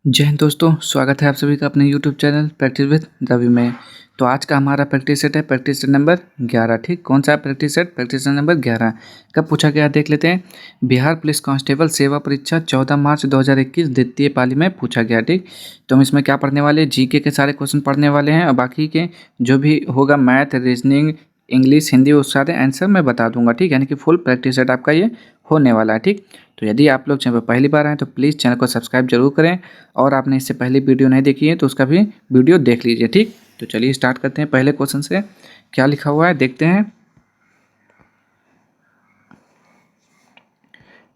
जय हिंद दोस्तों, स्वागत है आप सभी का अपने YouTube channel practice with Ravi में। तो आज का हमारा प्रैक्टिस सेट है प्रैक्टिस सेट नंबर 11। ठीक, कौन सा practice set? Practice set number 11। कब पूछा गया देख लेते हैं। बिहार पुलिस कांस्टेबल सेवा परीक्षा 14 मार्च 2021 द्वितीय पाली में पूछा गया। ठीक, तो हम इसमें क्या पढ़ने वाले, जीके के सारे क्वेश्चन पढ़ने वाले हैं और बाकी के जो भी होगा मैथ, रीजनिंग, इंग्लिश, हिंदी, वो सारे आंसर मैं बता दूंगा। ठीक, यानी कि फुल प्रैक्टिस सेट आपका ये होने वाला है। ठीक, तो यदि आप लोग चैनल पर पहली बार आए तो प्लीज़ चैनल को सब्सक्राइब जरूर करें और आपने इससे पहले वीडियो नहीं देखी है तो उसका भी वीडियो देख लीजिए। ठीक, तो चलिए स्टार्ट करते हैं पहले क्वेश्चन से। क्या लिखा हुआ है देखते हैं।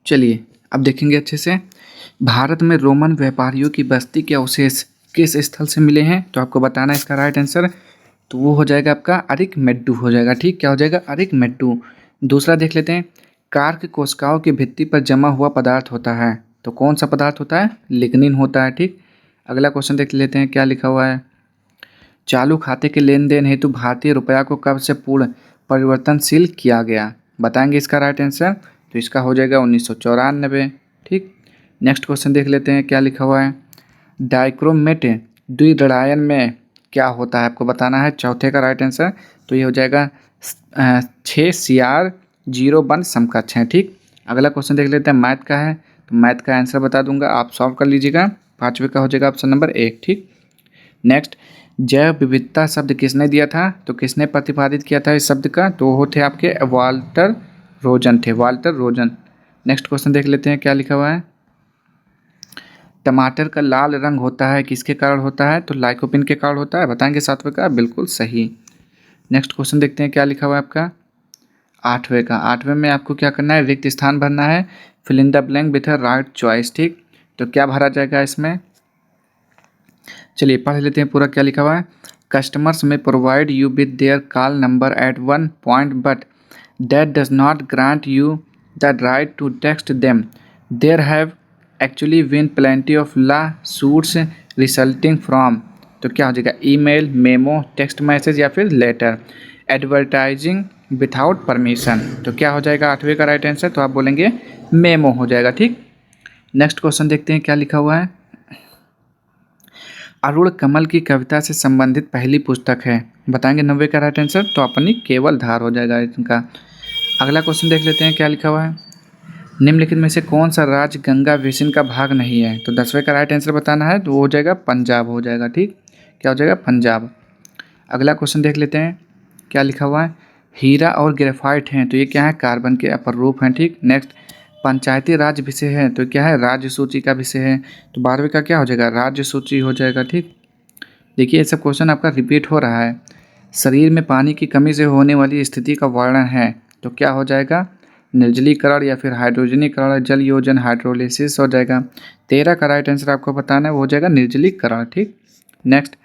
चलिए अब देखेंगे अच्छे से। भारत में रोमन व्यापारियों की बस्ती के अवशेष किस स्थल से मिले हैं? तो आपको बताना है इसका राइट आंसर। तो वो हो जाएगा आपका अरिकमेड्डू हो जाएगा। ठीक, क्या हो जाएगा? अरिकमेड्डू। दूसरा देख लेते हैं। कार्क कोशिकाओं की भित्ति पर जमा हुआ पदार्थ होता है, तो कौन सा पदार्थ होता है? लिग्निन होता है। ठीक, अगला क्वेश्चन देख लेते हैं क्या लिखा हुआ है। चालू खाते के लेन देन हेतु भारतीय रुपया को कब से पूर्ण परिवर्तनशील किया गया? बताएंगे इसका राइट आंसर। तो इसका हो जाएगा 1994। ठीक, नेक्स्ट क्वेश्चन देख लेते हैं क्या लिखा हुआ है। डाइक्रोमेट द्विदरायन में क्या होता है? आपको बताना है चौथे का राइट आंसर। तो ये हो जाएगा 6 CR 0 1 समकक्ष है। ठीक, अगला क्वेश्चन देख लेते हैं मैथ का है। तो मैथ का आंसर बता दूंगा, आप सॉल्व कर लीजिएगा। पाँचवें का हो जाएगा ऑप्शन नंबर 1। ठीक, नेक्स्ट, जैव विविधता शब्द किसने दिया था? तो किसने प्रतिपादित किया था इस शब्द का? तो वो थे आपके वाल्टर रोजन थे, वाल्टर रोजन। नेक्स्ट क्वेश्चन देख लेते हैं क्या लिखा हुआ है। टमाटर का लाल रंग होता है किसके कारण होता है? तो लाइकोपिन के कारण होता है। बताएंगे सातवें का, बिल्कुल सही। नेक्स्ट क्वेश्चन देखते हैं क्या लिखा हुआ है आपका आठवें का। आठवें में आपको क्या करना है? रिक्त स्थान भरना है, fill in the blank with a right choice. ठीक, तो क्या भरा जाएगा इसमें? चलिए पढ़ लेते हैं पूरा क्या लिखा हुआ है। कस्टमर्स में provide you with their call number at one point but that does not grant you the right to text them. There have actually been plenty of lawsuits resulting from. तो क्या हो जाएगा? Email, memo, text message या फिर letter. Advertising without permission. तो क्या हो जाएगा आठवें का राइट आंसर? तो आप बोलेंगे मेमो हो जाएगा। ठीक, नेक्स्ट क्वेश्चन देखते हैं क्या लिखा हुआ है। अरुण कमल की कविता से संबंधित पहली पुस्तक है। बताएंगे 90 का राइट आंसर। तो अपनी केवल धार हो जाएगा इनका। अगला क्वेश्चन देख लेते हैं क्या लिखा हुआ है। निम्नलिखित में से कौन सा राज्य गंगा बेसिन का भाग नहीं है? तो 10वें का राइट आंसर बताना है। तो वो हो जाएगा पंजाब हो जाएगा। ठीक, क्या हो जाएगा? पंजाब। अगला क्वेश्चन देख लेते हैं क्या लिखा हुआ है। हीरा और ग्रेफाइट हैं तो ये क्या है? कार्बन के अपर रूप हैं। ठीक, नेक्स्ट, पंचायती राज विषय है तो क्या है? राज्य सूची का विषय है। तो 12वें का क्या हो जाएगा? राज्य सूची हो जाएगा। ठीक, देखिए ये सब क्वेश्चन आपका रिपीट हो रहा है। शरीर में पानी की कमी से होने वाली स्थिति का वर्णन है तो क्या हो जाएगा? निर्जलीकरण या फिर हाइड्रोजनीकरण, जल योजन, हाइड्रोलिसिस हो जाएगा। 13 का राइट आंसर आपको बताना है, वो हो जाएगा निर्जलीकरण। ठीक, next,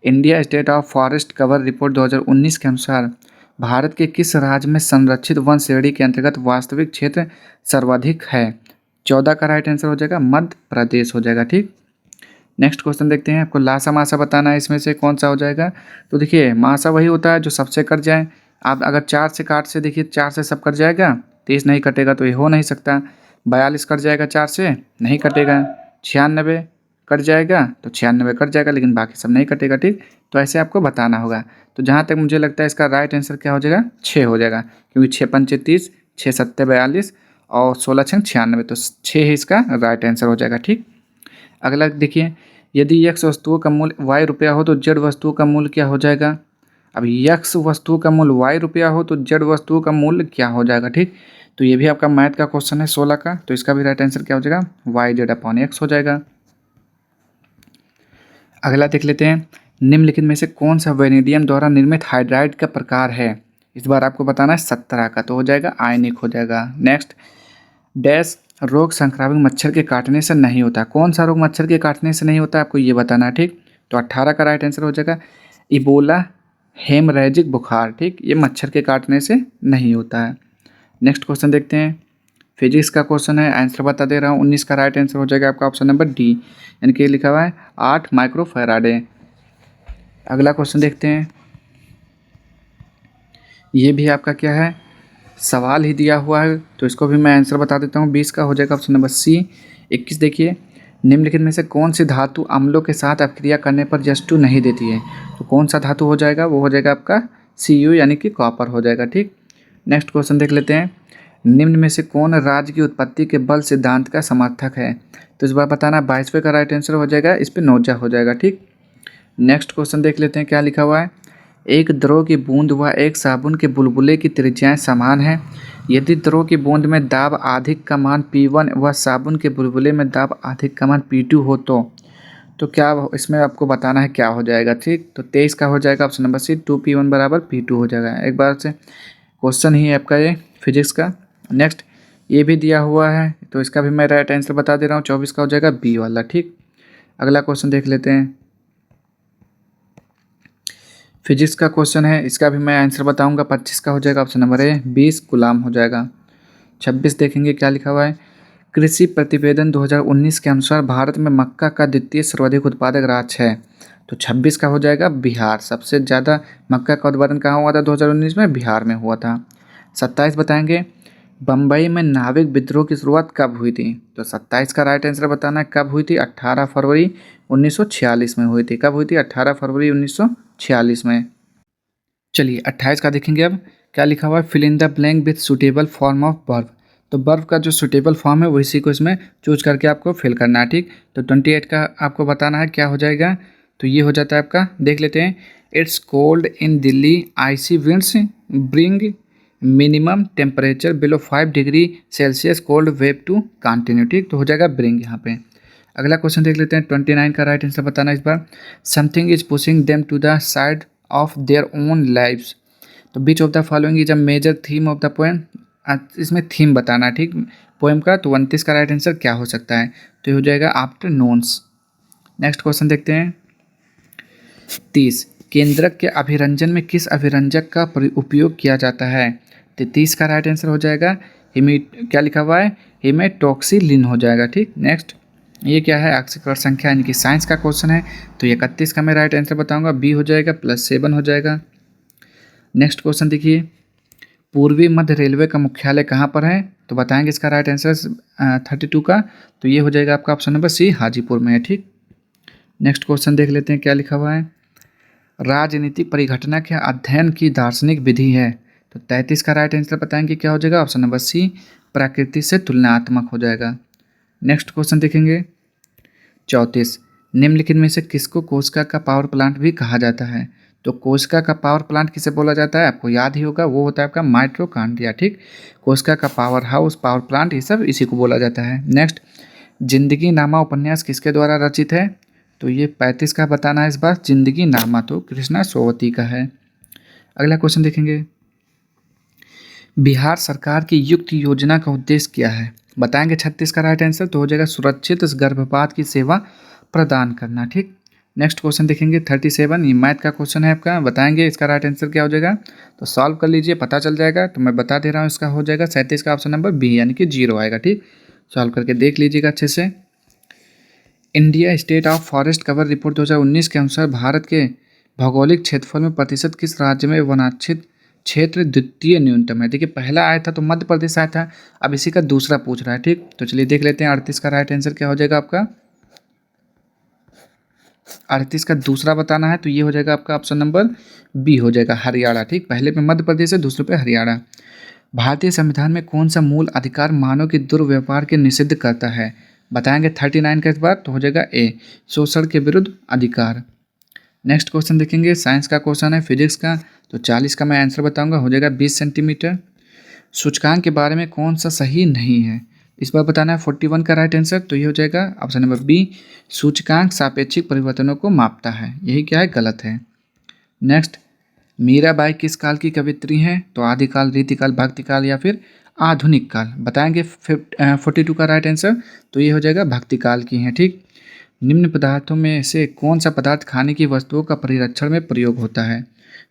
India state of forest cover report 2019 के अनुसार भारत के किस राज्य में संरक्षित वन श्रेणी के अंतर्गत वास्तविक क्षेत्र सर्वाधिक है? 14 का राइट आंसर हो जाएगा मध्य प्रदेश हो जाएगा। ठीक, नेक्स्ट क्वेश्चन देखते हैं। आपको लासा मासा बताना है इसमें से कौन सा हो जाएगा। तो देखिए मासा वही होता है जो सबसे कट जाए। आप अगर 4 से काट से देखिए, 4 से सब कट जाएगा, 30 नहीं कटेगा तो ये हो नहीं सकता। 42 कट जाएगा 4 से, नहीं कटेगा। 96 कट जाएगा तो 96 कट जाएगा, लेकिन बाकी सब नहीं कटेगा। ठीक, तो ऐसे आपको बताना होगा। तो जहाँ तक मुझे लगता है इसका राइट आंसर क्या हो जाएगा? 6 हो जाएगा, क्योंकि 6 पंचे 30, 6 सत्ते 42 और 16 छंग 96, तो 6 ही इसका राइट आंसर हो जाएगा। ठीक, अगला देखिए, यदि यक्स वस्तुओं का मूल्य वाई रुपया हो तो जेड वस्तुओं का मूल्य क्या हो जाएगा? अब यक्स वस्तुओं का मूल्य वाई रुपया हो तो जेड वस्तुओं का मूल्य क्या हो जाएगा? ठीक, तो ये भी आपका मैथ का क्वेश्चन है 16 का। तो इसका भी राइट आंसर क्या हो जाएगा? वाई जेड अपॉन एक्स हो जाएगा। अगला देख लेते हैं। निम्नलिखित में से कौन सा वेनेडियम द्वारा निर्मित हाइड्राइड का प्रकार है? इस बार आपको बताना है 17 का, तो हो जाएगा आयनिक हो जाएगा। नेक्स्ट, डैश रोग संक्रामक मच्छर के काटने से नहीं होता। कौन सा रोग मच्छर के काटने से नहीं होता आपको ये बताना है। ठीक, तो 18 का राइट आंसर हो जाएगा इबोला हेमरेजिक बुखार। ठीक, ये मच्छर के काटने से नहीं होता है। नेक्स्ट क्वेश्चन देखते हैं। फिजिक्स का क्वेश्चन है, आंसर बता दे रहा हूँ। 19 का राइट आंसर हो जाएगा आपका ऑप्शन नंबर डी, यानी कि लिखा हुआ है 8 माइक्रोफैराडे। अगला क्वेश्चन देखते हैं। ये भी आपका क्या है? सवाल ही दिया हुआ है तो इसको भी मैं आंसर बता देता हूँ। 20 का हो जाएगा ऑप्शन नंबर सी। 21 देखिए, निम्नलिखित में से कौन सी धातु अम्लों के साथ अपक्रिया करने पर H2 नहीं देती है? तो कौन सा धातु हो जाएगा? वो हो जाएगा आपका Cu यानी कि कॉपर हो जाएगा। ठीक, नेक्स्ट क्वेश्चन देख लेते हैं। निम्न में से कौन राज्य की उत्पत्ति के बल सिद्धांत का समर्थक है? तो इस बार बताना 22वें का राइट आंसर हो जाएगा, इस पर नोजा हो जाएगा। ठीक, नेक्स्ट क्वेश्चन देख लेते हैं क्या लिखा हुआ है। एक द्रव की बूंद व एक साबुन के बुलबुले की त्रिज्याएं समान है। यदि द्रव की बूंद में दाब अधिक का मान P1 व साबुन के बुलबुले में दाब अधिक का मान P2 हो तो क्या इसमें आपको बताना है क्या हो जाएगा। ठीक, तो 23 का हो जाएगा ऑप्शन नंबर सी, 2P1 बराबर P2 हो जाएगा। एक बार से क्वेश्चन ही है आपका ये फिजिक्स का। नेक्स्ट ये भी दिया हुआ है, तो इसका भी मैं राइट आंसर बता दे रहा हूँ, 24 का हो जाएगा बी वाला। ठीक, अगला क्वेश्चन देख लेते हैं। फिजिक्स का क्वेश्चन है, इसका भी मैं आंसर बताऊंगा। 25 का हो जाएगा ऑप्शन नंबर ए, 20 गुलाम हो जाएगा। 26 देखेंगे क्या लिखा हुआ है। कृषि प्रतिवेदन 2019 के अनुसार भारत में मक्का का द्वितीय सर्वाधिक उत्पादक राज्य है। तो 26 का हो जाएगा बिहार। सबसे ज़्यादा मक्का का उत्पादन कहाँ हुआ था 2019 में? बिहार में हुआ था। 27 बताएंगे, बम्बई में नाविक विद्रोह की शुरुआत कब हुई थी? तो 27 का राइट आंसर बताना है कब हुई थी। 18 फरवरी 1946 में हुई थी। कब हुई थी? 18 फरवरी 1946 में। चलिए 28 का देखेंगे अब क्या लिखा हुआ है। Fill in the blank with suitable form of verb. तो वर्ब का जो सुटेबल फॉर्म है वही को इसमें चूज करके आपको फिल करना है। ठीक, तो 28 का आपको बताना है क्या हो जाएगा। तो ये हो जाता है आपका, देख लेते हैं। It's cold in Delhi, icy winds bring minimum temperature below 5 degree Celsius, cold wave to continue. ठीक, तो हो जाएगा ब्रिंग यहाँ पे। अगला क्वेश्चन देख लेते हैं। 29 का राइट आंसर बताना इस बार। Something is pushing them to the side of their own lives. तो which of the following is a major theme of the poem. इसमें थीम बताना है। ठीक, पोएम का। तो 29 का राइट आंसर क्या हो सकता है? तो ये हो जाएगा आफ्टरनून्स। नेक्स्ट क्वेश्चन देखते हैं। 30, केंद्रक के अभिरंजन में किस अभिरंजक का उपयोग किया जाता है? तो 30 का राइट आंसर हो जाएगा क्या लिखा हुआ है, हिमेटॉक्सिलिन हो जाएगा। ठीक, नेक्स्ट ये क्या है? आक्षेप संख्या यानी कि साइंस का क्वेश्चन है। तो 31 का मैं राइट आंसर बताऊंगा, बी हो जाएगा, +7 हो जाएगा। नेक्स्ट क्वेश्चन देखिए, पूर्वी मध्य रेलवे का मुख्यालय कहाँ पर है? तो बताएंगे इसका राइट आंसर 32 का। तो ये हो जाएगा आपका ऑप्शन नंबर सी, हाजीपुर में है। ठीक, नेक्स्ट क्वेश्चन देख लेते हैं क्या लिखा हुआ है। राजनीतिक परिघटना के अध्ययन की दार्शनिक विधि है। तो 33 का राइट आंसर बताएंगे क्या हो जाएगा, ऑप्शन नंबर सी, प्रकृति से तुलनात्मक हो जाएगा। नेक्स्ट क्वेश्चन देखेंगे 34, निम्नलिखित में से किसको कोशिका का पावर प्लांट भी कहा जाता है? तो कोशिका का पावर प्लांट किसे बोला जाता है? आपको याद ही होगा, वो होता है आपका माइटोकॉन्ड्रिया। ठीक, कोशिका का पावर हाउस, पावर प्लांट, ये सब इसी को बोला जाता है। नेक्स्ट, जिंदगी नामा उपन्यास किसके द्वारा रचित है? तो ये 35 का बताना है इस बार। जिंदगी नामा तो कृष्णा सोवती का है। अगला क्वेश्चन देखेंगे, बिहार सरकार की युक्त योजना का उद्देश्य क्या है? बताएंगे 36 का राइट आंसर। तो हो जाएगा सुरक्षित गर्भपात की सेवा प्रदान करना। ठीक, नेक्स्ट क्वेश्चन देखेंगे 37, ये मैथ का क्वेश्चन है आपका। बताएंगे इसका राइट आंसर क्या हो जाएगा। तो सॉल्व कर लीजिए, पता चल जाएगा। तो मैं बता दे रहा हूँ, इसका हो जाएगा 37 का ऑप्शन नंबर बी, यानी कि 0 आएगा। ठीक, सॉल्व करके देख लीजिएगा अच्छे से। India state of forest cover report 2019 के अनुसार भारत के भौगोलिक क्षेत्रफल में प्रतिशत किस राज्य में वनाच्छित क्षेत्र द्वितीय न्यूनतम है? देखिए पहला आया था तो मध्य प्रदेश आया था, अब इसी का दूसरा पूछ रहा है। ठीक, तो चलिए देख लेते हैं 38 का राइट आंसर क्या हो जाएगा आपका। 38 का दूसरा बताना है, तो ये हो जाएगा आपका ऑप्शन नंबर बी हो जाएगा, हरियाणा। ठीक, पहले पे मध्य प्रदेश है, दूसरे पे हरियाणा। भारतीय संविधान में कौन सा मूल अधिकार मानव के दुर्व्यवहार के निषिद्ध करता है? बताएंगे 39 का इस बार। तो हो जाएगा ए, शोषण के विरुद्ध अधिकार। नेक्स्ट क्वेश्चन देखेंगे, साइंस का क्वेश्चन है, फिजिक्स का। तो 40 का मैं आंसर बताऊंगा, हो जाएगा 20 सेंटीमीटर। सूचकांक के बारे में कौन सा सही नहीं है? इस बार बताना है 41 का राइट आंसर। तो ये हो जाएगा ऑप्शन नंबर बी, सूचकांक सापेक्षिक परिवर्तनों को मापता है। यही क्या है, गलत है। नेक्स्ट, मीराबाई किस काल की कवित्री हैं? तो आदिकाल, रीतिकाल, भक्तिकाल या फिर आधुनिक काल? बताएंगे 42 का राइट आंसर। तो ये हो जाएगा भक्तिकाल की हैं। ठीक, निम्न पदार्थों में से कौन सा पदार्थ खाने की वस्तुओं का परिरक्षण में प्रयोग होता है?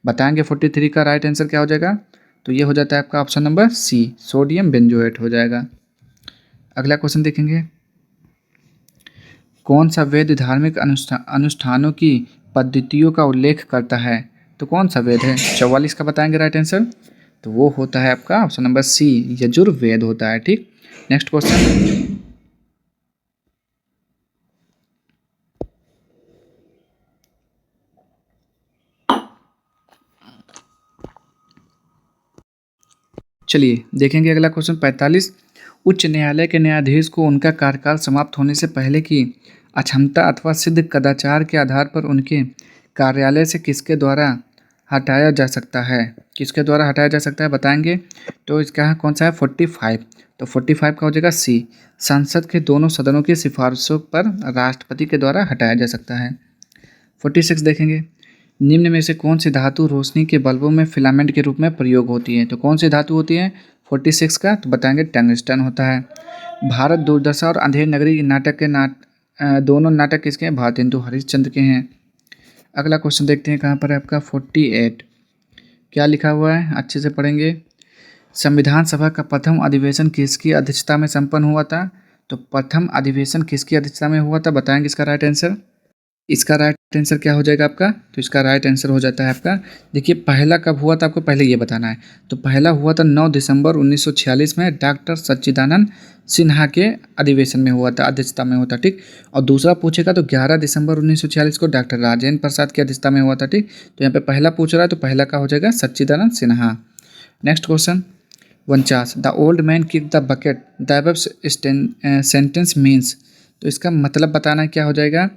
बताएंगे 43 का राइट आंसर क्या हो जाएगा। तो ये हो जाता है आपका option number C, sodium benzoate हो जाएगा। अगला क्वेश्चन देखेंगे, कौन सा वेद धार्मिक अनुष्ठानों की पद्धतियों का उल्लेख करता है? तो कौन सा वेद है? 44 का बताएंगे राइट आंसर। तो वो होता है आपका ऑप्शन नंबर सी, यजुर्वेद होता है। ठीक, नेक्स्ट क्वेश्चन, चलिए देखेंगे अगला क्वेश्चन 45। उच्च न्यायालय के न्यायाधीश को उनका कार्यकाल समाप्त होने से पहले की अक्षमता अथवा सिद्ध कदाचार के आधार पर उनके कार्यालय से किसके द्वारा हटाया जा सकता है? किसके द्वारा हटाया जा सकता है बताएंगे। तो इसका कौन सा है 45। तो 45 का हो जाएगा सी। संसद के दोनों सदनों की सिफारिशों पर राष्ट्रपति के द्वारा हटाया जा सकता है। 46 देखेंगे। निम्न में से कौन सी धातु रोशनी के बल्बों में फिलामेंट के रूप में प्रयोग होती है? तो कौन सी धातु होती है 46 का? तो बताएंगे टंगस्टन होता है। भारत दूरदर्शन और अंधेर नगरी नाटक के दोनों नाटक किसके हैं? भारतेंदु हरिश्चंद्र के हैं। अगला क्वेश्चन देखते हैं कहाँ पर है आपका 48। क्या लिखा हुआ है अच्छे से पढ़ेंगे। संविधान सभा का प्रथम अधिवेशन किसकी अध्यक्षता में संपन्न हुआ था? तो प्रथम अधिवेशन किसकी अध्यक्षता में हुआ था बताएंगे इसका राइट आंसर। इसका राइट आंसर क्या हो जाएगा आपका? तो इसका राइट आंसर हो जाता है आपका, देखिए पहला कब हुआ था आपको पहले ये बताना है। तो पहला हुआ था 9 दिसंबर 1946 में डॉक्टर सच्चिदानंद सिन्हा के अधिवेशन में हुआ था, अध्यक्षता में हुआ था, ठीक। और दूसरा पूछेगा तो 11 दिसंबर 1946 को डॉक्टर राजेंद्र प्रसाद की अध्यक्षता में हुआ था, ठीक। तो यहाँ पे पहला पूछ रहा है तो पहला का हो जाएगा Sachchidanand Sinha. Next question 49। The old man kick the bucket the above sentence means. तो इसका मतलब बताना है क्या हो जाएगा,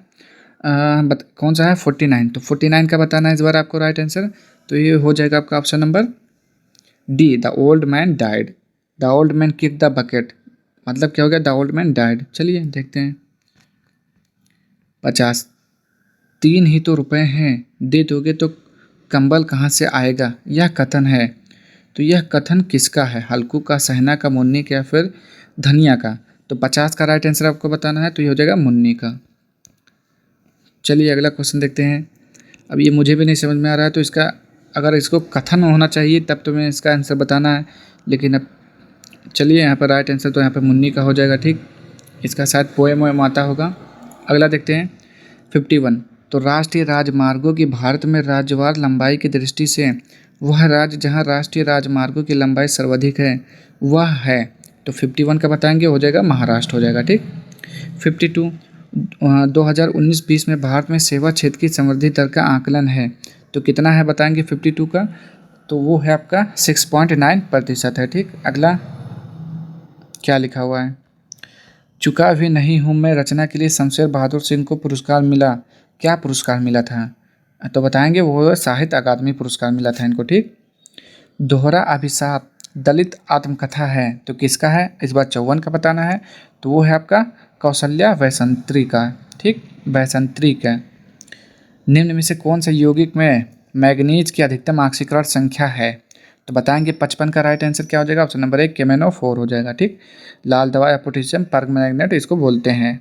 कौन सा है 49। तो 49 का बताना है इस बार आपको राइट आंसर। तो ये हो जाएगा आपका option number D, the old man died. The old man kick the bucket मतलब क्या हो गया, द ओल्ड मैन डाइड। चलिए देखते हैं 50। 3 ही तो रुपए हैं, दे दोगे तो कंबल कहाँ से आएगा, यह कथन है। तो यह कथन किसका है? हल्कू का, सहना का, मुन्नी का या फिर धनिया का? तो 50 का राइट आंसर आपको बताना है, तो ये हो जाएगा मुन्नी का। चलिए अगला क्वेश्चन देखते हैं। अब ये मुझे भी नहीं समझ में आ रहा है, तो इसका अगर इसको कथन होना चाहिए तब तो मैं इसका आंसर बताना है, लेकिन अब चलिए यहाँ पर राइट आंसर तो यहाँ पर मुन्नी का हो जाएगा, ठीक। इसका शायद पोएम वोएम आता होगा। अगला देखते हैं 51। तो राष्ट्रीय राजमार्गों की भारत में राज्यवार लंबाई की दृष्टि से वह राज्य जहाँ राष्ट्रीय राजमार्गों की लंबाई सर्वाधिक है वह है। तो 51 का बताएंगे हो जाएगा महाराष्ट्र हो जाएगा, ठीक। 52। 2019-20 में भारत में सेवा क्षेत्र की समृद्धि दर का आकलन है, तो कितना है बताएंगे 52 का? तो वो है आपका 6.9% है, ठीक। अगला क्या लिखा हुआ है, चुका भी नहीं हूँ मैं रचना के लिए शमशेर बहादुर सिंह को पुरस्कार मिला, क्या पुरस्कार मिला था? तो बताएंगे वो साहित्य अकादमी पुरस्कार मिला था इनको, ठीक। दोहरा अभिशाप दलित आत्मकथा है, तो किसका है इस बार 54 का बताना है। तो वो है आपका कौशल्या वैसंत्री का, ठीक, वैसंत्री का। निम्न में से कौन से यौगिक में मैग्नीज की अधिकतम ऑक्सीकरण संख्या है? तो बताएंगे 55 का राइट आंसर क्या हो जाएगा, ऑप्शन नंबर 1 केमेनो-4 हो जाएगा, ठीक। लाल दवा या पोटेशियम परमैंगनेट इसको बोलते हैं।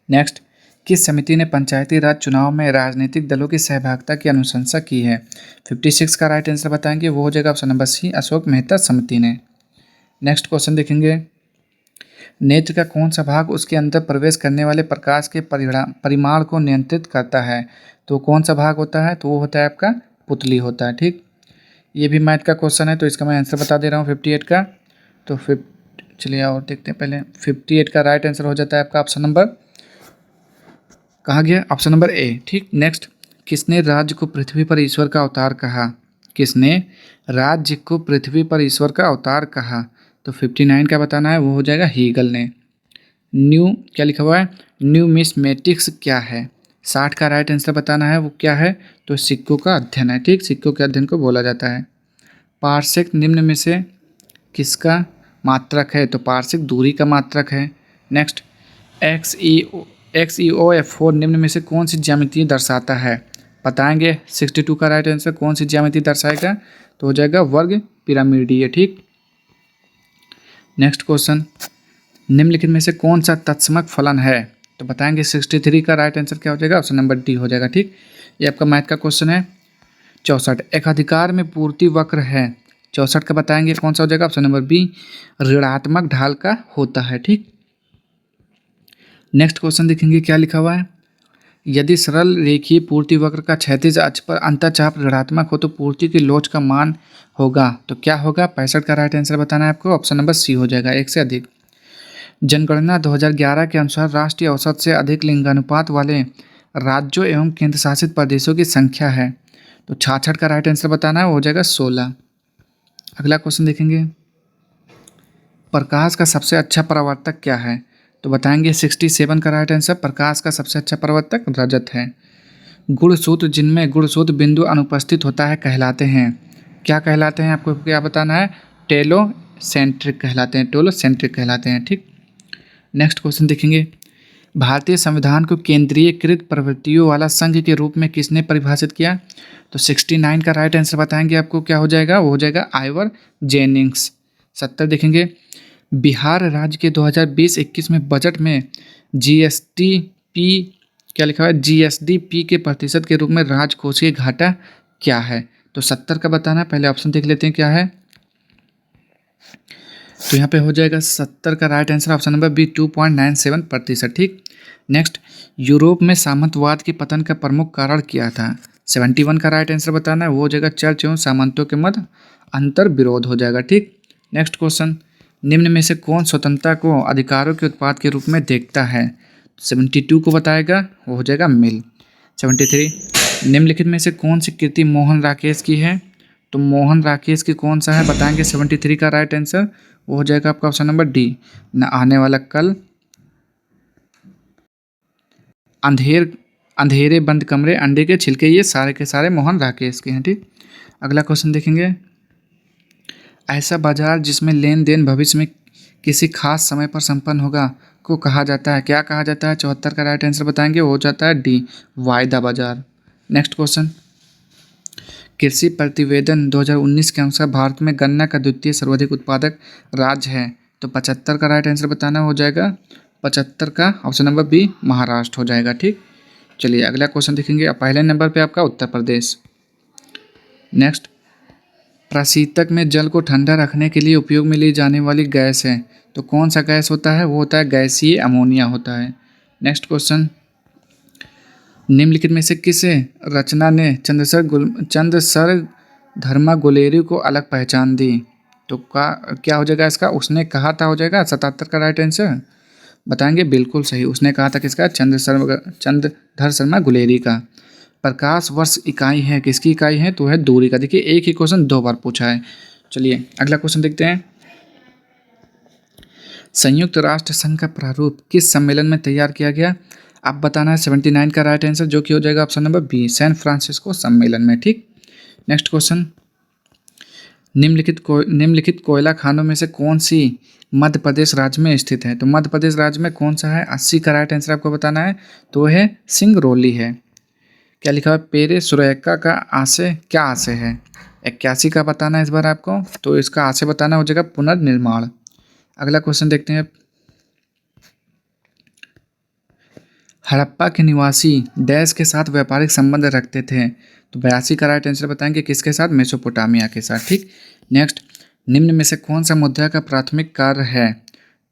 नेक्स्ट, किस समिति ने पंचायती राज चुनाव में राजनीतिक दलों की सहभागिता की अनुशंसा की है? 56 का राइट आंसर बताएंगे वो हो जाएगा option number C Ashok Mehta समिति ने। नेक्स्ट क्वेश्चन देखेंगे, नेत्र का कौन सा भाग उसके अंदर प्रवेश करने वाले प्रकाश के परिमाण को नियंत्रित करता है? तो कौन सा भाग होता है? तो वो होता है आपका पुतली होता है, ठीक। ये भी मैथ का क्वेश्चन है तो इसका मैं आंसर बता दे रहा हूँ 58 का। तो चलिए और देखते हैं पहले 58 का राइट आंसर हो जाता है आपका ऑप्शन नंबर, कहाँ गया, ऑप्शन नंबर ए, ठीक। नेक्स्ट, किसने राज्य को पृथ्वी पर ईश्वर का अवतार कहा? किसने राज्य को पृथ्वी पर ईश्वर का अवतार कहा? तो 59 का बताना है वो हो जाएगा हीगल ने। न्यू क्या लिखा हुआ है, न्यूमिस्मेटिक्स क्या है? 60 का राइट आंसर बताना है वो क्या है? तो सिक्कों का अध्ययन है, ठीक, सिक्कों के अध्ययन को बोला जाता है। पार्सेक निम्न में से किसका मात्रक है? तो पार्सेक दूरी का मात्रक है। नेक्स्ट, XeOF4 निम्न में से कौन सी ज्यामिति दर्शाता है? बताएंगे 62 का राइट आंसर कौन सी ज्यामिति दर्शाएगा? तो हो जाएगा वर्ग पिरामिडीय, ठीक। नेक्स्ट क्वेश्चन, निम्नलिखित में से कौन सा तत्समक फलन है? तो बताएंगे 63 का राइट आंसर क्या हो जाएगा, ऑप्शन नंबर डी हो जाएगा, ठीक। ये आपका मैथ का क्वेश्चन है। 64, एक अधिकार में पूर्ति वक्र है, 64 का बताएंगे कौन सा हो जाएगा, ऑप्शन नंबर बी ऋणात्मक ढाल का होता है, ठीक। नेक्स्ट क्वेश्चन देखेंगे क्या लिखा हुआ है, यदि सरल रेखीय पूर्ति वक्र का क्षैतिज अक्ष पर अंतःचाप ऋणात्मक हो तो पूर्ति की लोच का मान होगा, तो क्या होगा? 65 का राइट आंसर बताना है आपको, ऑप्शन नंबर सी हो जाएगा, 1 से अधिक। जनगणना 2011 के अनुसार राष्ट्रीय औसत से अधिक लिंगानुपात वाले राज्यों एवं केंद्र शासित प्रदेशों की संख्या है, तो 66 का राइट आंसर बताना है वो हो जाएगा 16। अगला क्वेश्चन देखेंगे, प्रकाश का सबसे अच्छा परावर्तक क्या है? तो बताएंगे 67 का राइट आंसर, प्रकाश का सबसे अच्छा परावर्तक रजत है। गुणसूत्र जिनमें गुणसूत्र बिंदु अनुपस्थित होता है कहलाते हैं, क्या कहलाते हैं? आपको क्या बताना है? टेलोसेंट्रिक कहलाते हैं, टेलोसेंट्रिक कहलाते हैं। ठीक, नेक्स्ट क्वेश्चन देखेंगे, भारतीय संविधान को केंद्रीयकृत प्रवृत्तियों वाला संघ के रूप में किसने परिभाषित किया? तो 69 का राइट आंसर बताएंगे आपको क्या हो जाएगा, वो हो जाएगा आइवर जेनिंग्स। 70 देखेंगे, बिहार राज्य के 2020-21 में बजट में जीएसडीपी क्या लिखा हुआ है? जीएसडीपी के प्रतिशत के रूप में राजकोषीय घाटा क्या है? तो 70 का बताना है। पहले ऑप्शन देख लेते हैं क्या है। तो यहाँ पे हो जाएगा 70 का right answer option number B 2.97%। ठीक, नेक्स्ट, यूरोप में सामंतवाद के पतन का प्रमुख कारण क्या था? 71 का राइट आंसर बताना है, वो हो जाएगा चर्च एवं सामंतों के मध्य अंतर विरोध हो जाएगा। ठीक, नेक्स्ट क्वेश्चन, निम्न में से कौन स्वतंत्रता को अधिकारों के उत्पाद के रूप में देखता है? 72 को बताएगा, वो हो जाएगा मिल। 73, निम्नलिखित में से कौन सी कृति मोहन राकेश की है? तो मोहन राकेश की कौन सा है बताएंगे। 73 का राइट आंसर वो हो जाएगा आपका ऑप्शन नंबर डी, न आने वाला कल, अंधेरे बंद कमरे, अंडे के छिलके, ये सारे के सारे मोहन राकेश के हैं। ठीक, अगला क्वेश्चन देखेंगे, ऐसा बाजार जिसमें लेन देन भविष्य में किसी खास समय पर संपन्न होगा को कहा जाता है, क्या कहा जाता है? 74 का राइट आंसर बताएंगे, वो हो जाता है डी, वायदा बाजार। नेक्स्ट क्वेश्चन, कृषि प्रतिवेदन 2019 के अनुसार भारत में गन्ना का द्वितीय सर्वाधिक उत्पादक राज्य है। तो 75 का राइट आंसर बताना हो जाएगा 75 का ऑप्शन नंबर बी महाराष्ट्र हो जाएगा। ठीक, चलिए अगला क्वेश्चन देखेंगे, पहले नंबर पे आपका उत्तर प्रदेश। नेक्स्ट, प्रशीतक में जल को ठंडा रखने के लिए उपयोग में ली जाने वाली गैस है, तो कौन सा गैस होता है? वो होता है गैसीय अमोनिया होता है। नेक्स्ट क्वेश्चन, निम्नलिखित में से किस रचना ने चंद्रसर धर्मा गुलेरी को अलग पहचान दी? तो क्या हो जाएगा इसका? उसने कहा था हो जाएगा 77 का राइट आंसर बताएंगे, बिल्कुल सही, उसने कहा था किसका? चंद्रधर शर्मा गुलेरी का। प्रकाश वर्ष इकाई है, किसकी इकाई है? तो है दूरी का। देखिए एक ही क्वेश्चन 2 बार पूछा है। चलिए अगला क्वेश्चन देखते हैं, संयुक्त राष्ट्र संघ का प्रारूप किस सम्मेलन में तैयार किया गया? आप बताना है 79 का राइट आंसर, जो कि हो जाएगा option number B, San Francisco सम्मेलन में। ठीक, नेक्स्ट क्वेश्चन, निम्नलिखित कोयला खानों में से कौन सी मध्य प्रदेश राज्य में स्थित है? तो मध्य प्रदेश राज्य में कौन सा है? 80 का राइट आंसर आपको बताना है, तो है सिंगरौली है। क्या लिखा है? पेरे सुरेखा का आशय क्या आशय है? 81 का बताना है इस बार आपको, तो इसका आशय बताना हो जाएगा पुनर्निर्माण। अगला क्वेश्चन देखते हैं, हड़प्पा के निवासी डैश के साथ व्यापारिक संबंध रखते थे? तो 82 का राइट आंसर बताएंगे, किसके साथ? मेसोपोटामिया के साथ। ठीक, नेक्स्ट, निम्न में से कौन सा मुद्रा का प्राथमिक कार्य है?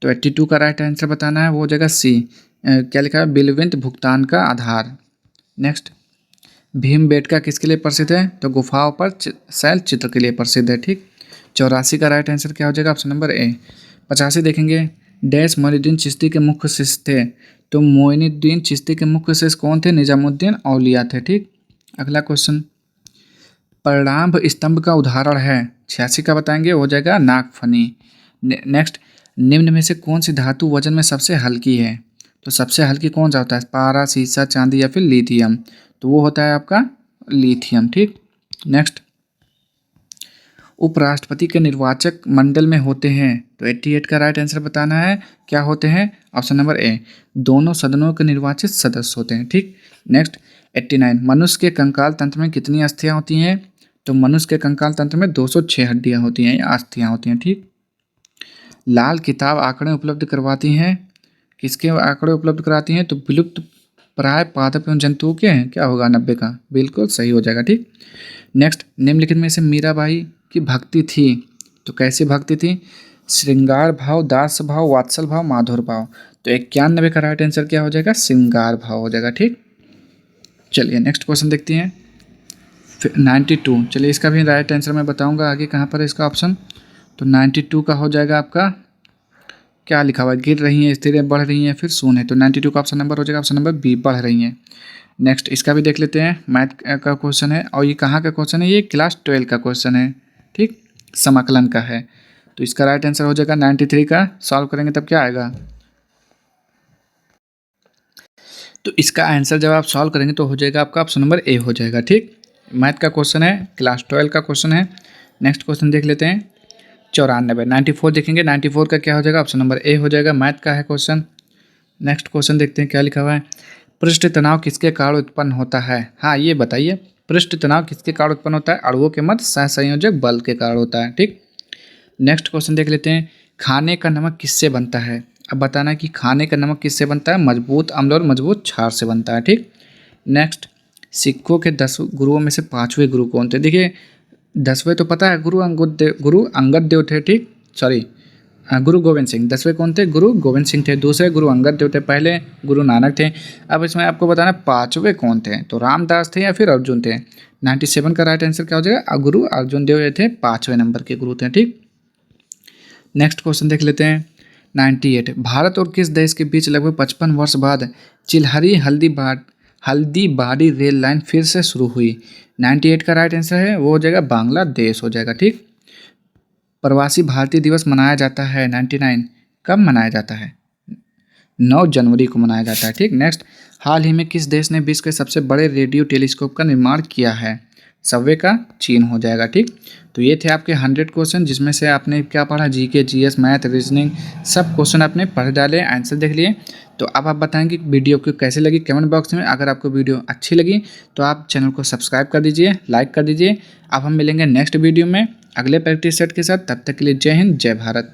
तो 82 का राइट आंसर बताना है, वो हो जाएगा सी, क्या लिखा है? बिलविंत भुगतान का आधार। नेक्स्ट, भीमबेटका किसके लिए प्रसिद्ध है? तो गुफाओं पर शैल चित्र के लिए प्रसिद्ध है। ठीक, 84 का राइट आंसर क्या हो जाएगा? Option number A. 85 देखेंगे, डैश मोइनुद्दीन चिश्ती के मुख्य शिष्य थे? तो मोइनुद्दीन चिश्ती के मुख्य शिष्य कौन थे? निजामुद्दीन औलिया थे। ठीक, अगला क्वेश्चन, प्रारंभ स्तंभ का उदाहरण है? 86 का बताएंगे, हो जाएगा नागफनी। नेक्स्ट, निम्न में से कौन सी धातु वजन में सबसे हल्की है? तो सबसे हल्की कौन सा होता है? पारा, सीसा, चांदी या फिर लिथियम? तो वो होता है आपका लिथियम। ठीक, नेक्स्ट, उपराष्ट्रपति के निर्वाचक मंडल में होते हैं? तो 88 का राइट आंसर बताना है, क्या होते हैं? ऑप्शन नंबर ए, दोनों सदनों के निर्वाचित सदस्य होते हैं। ठीक, नेक्स्ट, 89, मनुष्य के कंकाल तंत्र में कितनी अस्थियां होती हैं? तो मनुष्य के कंकाल तंत्र में 206 हड्डियां होती हैं या अस्थियां होती हैं। ठीक, लाल किताब आंकड़े उपलब्ध करवाती हैं? किसके आंकड़े उपलब्ध कराती हैं? तो विलुप्त प्राय पादप एवं जंतुओं के हैं, क्या होगा? 90 का, बिल्कुल सही हो जाएगा। ठीक, नेक्स्ट, निम्नलिखित में से मीराबाई की भक्ति थी? तो कैसी भक्ति थी? श्रृंगार भाव, दास भाव, वात्सल भाव, माधुर भाव? तो 91 का राइट आंसर क्या हो जाएगा? श्रृंगार भाव हो जाएगा। ठीक, चलिए नेक्स्ट क्वेश्चन देखते हैं, 92। चलिए इसका भी राइट आंसर मैं बताऊंगा आगे कहाँ पर है इसका ऑप्शन। तो 92 का हो जाएगा आपका, क्या लिखा हुआ है? गिर रही हैं, स्थिर बढ़ रही हैं, फिर शून्य है। तो 92 का ऑप्शन नंबर हो जाएगा ऑप्शन नंबर बी, बढ़ रही हैं। नेक्स्ट, इसका भी देख लेते हैं, मैथ का क्वेश्चन है और ये कहाँ का क्वेश्चन है? ये क्लास 12 का क्वेश्चन है। ठीक, समाकलन का है। तो इसका राइट आंसर हो जाएगा 93 का। सॉल्व करेंगे तब क्या आएगा, तो इसका आंसर जब आप सॉल्व करेंगे तो हो जाएगा आपका ऑप्शन नंबर ए हो जाएगा। ठीक, मैथ का क्वेश्चन है, क्लास 12 का क्वेश्चन है। नेक्स्ट क्वेश्चन देख लेते हैं। 94 94 देखेंगे, 94 का क्या हो जाएगा, ऑप्शन नंबर ए हो जाएगा। मैथ का है क्वेश्चन। नेक्स्ट क्वेश्चन देखते हैं क्या लिखा हुआ है। पृष्ठ तनाव किसके कारण उत्पन्न होता है। हाँ ये बताइए, पृष्ठ तनाव किसके कारण उत्पन्न होता है। अणुओं के मध्य सहसंयोजक बल के कारण होता है। ठीक, नेक्स्ट क्वेश्चन देख लेते हैं। खाने का नमक किससे बनता है। अब बताना है कि खाने का नमक किससे बनता है। मजबूत अम्ल और मजबूत क्षार से बनता है। ठीक, नेक्स्ट, सिखों के 10 गुरुओं में से 5वें गुरु कौन थे। देखिए 10वें तो पता है, गुरु अंगद देव थे। ठीक, सॉरी, गुरु गोविंद सिंह। 10वें कौन थे, गुरु गोविंद सिंह थे। दूसरे गुरु अंगद देव थे। पहले गुरु नानक थे। अब इसमें आपको बताना 5वें कौन थे, तो रामदास थे या फिर अर्जुन थे। 97 का राइट आंसर क्या हो जाएगा, गुरु अर्जुन देव थे 5वें नंबर के गुरु थे। ठीक, नेक्स्ट क्वेश्चन देख लेते हैं। 98, भारत और किस देश के बीच लगभग 55 वर्ष बाद चिल्हरी हल्दीबाड़ी रेल लाइन फिर से शुरू हुई। 98 का राइट आंसर है वो हो जाएगा बांग्लादेश हो जाएगा। ठीक, प्रवासी भारतीय दिवस मनाया जाता है 99 कब मनाया जाता है, 9 जनवरी को मनाया जाता है। ठीक, नेक्स्ट, हाल ही में किस देश ने विश्व के सबसे बड़े रेडियो टेलीस्कोप का निर्माण किया है। सबवे का चीन हो जाएगा। ठीक, तो ये थे आपके 100 क्वेश्चन, जिसमें से आपने क्या पढ़ा, जीके, जीएस, मैथ, रीजनिंग, सब क्वेश्चन आपने पढ़ डाले, आंसर देख लिए। तो अब आप बताएंगे वीडियो को कैसे लगी कमेंट बॉक्स में। अगर आपको वीडियो अच्छी लगी तो आप चैनल को सब्सक्राइब कर दीजिए, लाइक कर दीजिए। अब हम मिलेंगे नेक्स्ट वीडियो में अगले प्रैक्टिस सेट के साथ। तब तक के लिए जय हिंद, जय भारत।